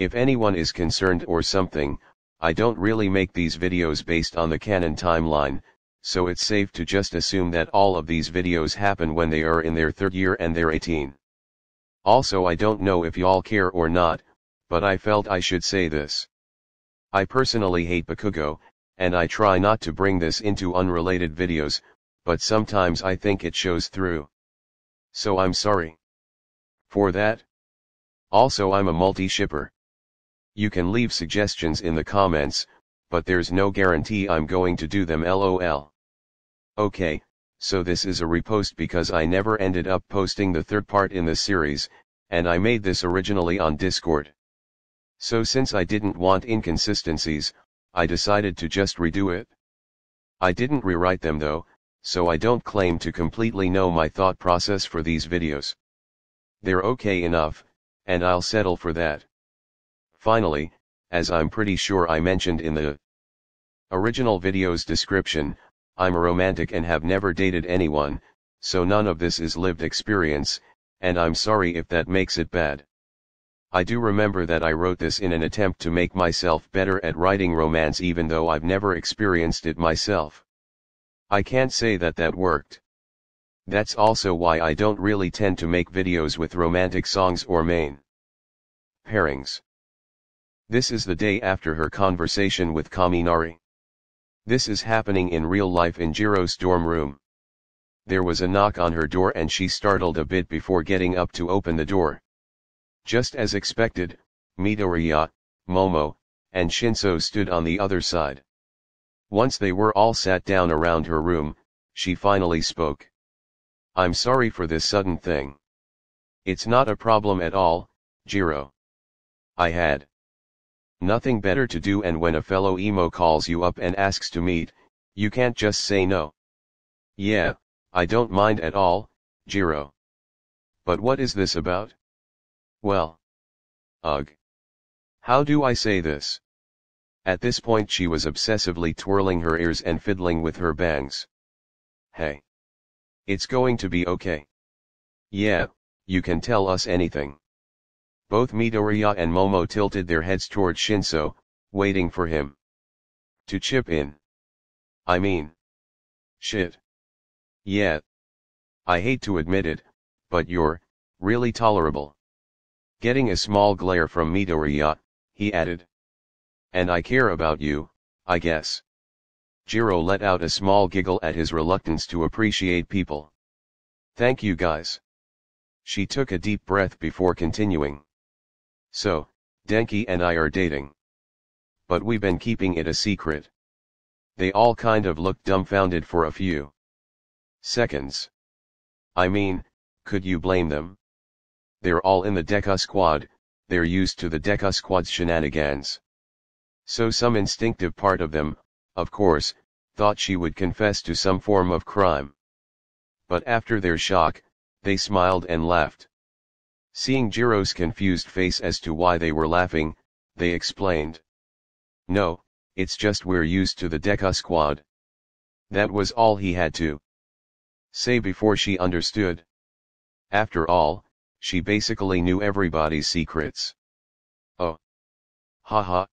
If anyone is concerned or something, I don't really make these videos based on the canon timeline, so it's safe to just assume that all of these videos happen when they are in their 3rd year and they're 18. Also, I don't know if y'all care or not, but I felt I should say this. I personally hate Bakugo, and I try not to bring this into unrelated videos, but sometimes I think it shows through. So I'm sorry for that. Also, I'm a multi-shipper. You can leave suggestions in the comments, but there's no guarantee I'm going to do them, lol. Okay, so this is a repost because I never ended up posting the 3rd part in the series, and I made this originally on Discord. So since I didn't want inconsistencies, I decided to just redo it. I didn't rewrite them though, so I don't claim to completely know my thought process for these videos. They're okay enough, and I'll settle for that. Finally, as I'm pretty sure I mentioned in the original video's description, I'm a romantic and have never dated anyone, so none of this is lived experience, and I'm sorry if that makes it bad. I do remember that I wrote this in an attempt to make myself better at writing romance even though I've never experienced it myself. I can't say that that worked. That's also why I don't really tend to make videos with romantic songs or main pairings. This is the day after her conversation with Kaminari. This is happening in real life in Jiro's dorm room. There was a knock on her door and she startled a bit before getting up to open the door. Just as expected, Midoriya, Momo, and Shinso stood on the other side. Once they were all sat down around her room, she finally spoke. "I'm sorry for this sudden thing. It's not a problem at all, Jiro. I had nothing better to do, and when a fellow emo calls you up and asks to meet, you can't just say no." "Yeah, I don't mind at all, Jiro. But what is this about?" "Well. Ugh. How do I say this?" At this point she was obsessively twirling her ears and fiddling with her bangs. "Hey. It's going to be okay. Yeah, you can tell us anything." Both Midoriya and Momo tilted their heads toward Shinso, waiting for him to chip in. "I mean, shit. Yeah. I hate to admit it, but you're really tolerable." Getting a small glare from Midoriya, he added. "And I care about you, I guess." Jiro let out a small giggle at his reluctance to appreciate people. "Thank you guys." She took a deep breath before continuing. "So, Denki and I are dating. But we've been keeping it a secret." They all kind of looked dumbfounded for a few seconds. I mean, could you blame them? They're all in the Deku squad, they're used to the Deku squad's shenanigans. So some instinctive part of them, of course, thought she would confess to some form of crime. But after their shock, they smiled and laughed. Seeing Jiro's confused face as to why they were laughing, they explained. "No, it's just we're used to the Deku squad." That was all he had to say before she understood. After all, she basically knew everybody's secrets. "Oh. Haha.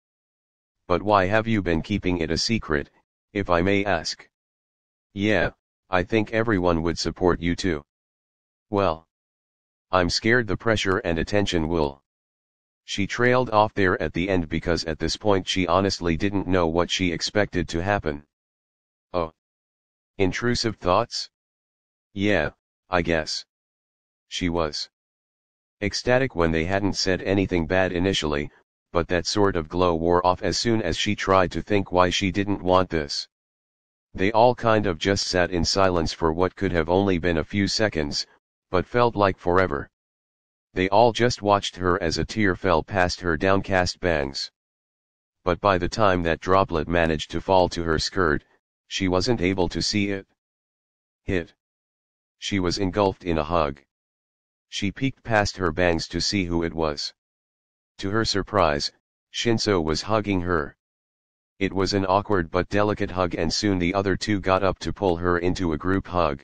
But why have you been keeping it a secret, if I may ask?" "Yeah, I think everyone would support you too." "Well. I'm scared the pressure and attention will." She trailed off there at the end because at this point she honestly didn't know what she expected to happen. "Oh. Intrusive thoughts? Yeah, I guess." She was ecstatic when they hadn't said anything bad initially, but that sort of glow wore off as soon as she tried to think why she didn't want this. They all kind of just sat in silence for what could have only been a few seconds, but felt like forever. They all just watched her as a tear fell past her downcast bangs. But by the time that droplet managed to fall to her skirt, she wasn't able to see it. She was engulfed in a hug. She peeked past her bangs to see who it was. To her surprise, Shinso was hugging her. It was an awkward but delicate hug, and soon the other two got up to pull her into a group hug.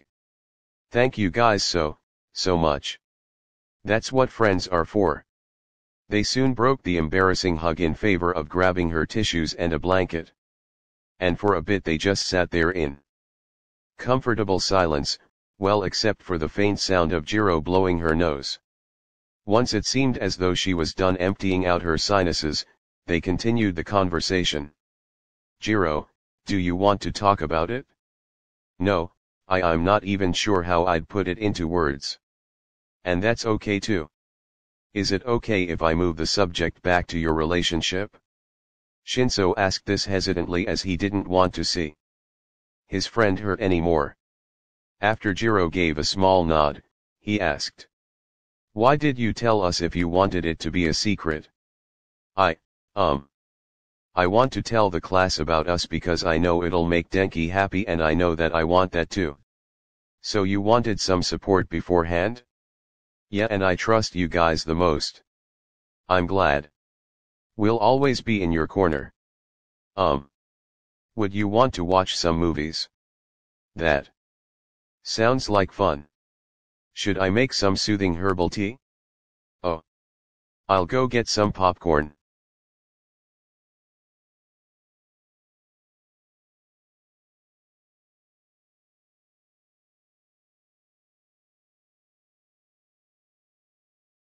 "Thank you guys so much. That's what friends are for." They soon broke the embarrassing hug in favor of grabbing her tissues and a blanket. And for a bit they just sat there in comfortable silence, well except for the faint sound of Jiro blowing her nose. Once it seemed as though she was done emptying out her sinuses, they continued the conversation. Jiro, do you want to talk about it? No, I'm not even sure how I'd put it into words. And that's okay too. Is it okay if I move the subject back to your relationship? Shinso asked this hesitantly as he didn't want to see his friend hurt anymore. After Jiro gave a small nod, he asked. Why did you tell us if you wanted it to be a secret? I want to tell the class about us because I know it'll make Denki happy and I know that I want that too. So you wanted some support beforehand? Yeah, and I trust you guys the most. I'm glad. We'll always be in your corner. Would you want to watch some movies? That sounds like fun. Should I make some soothing herbal tea? Oh. I'll go get some popcorn.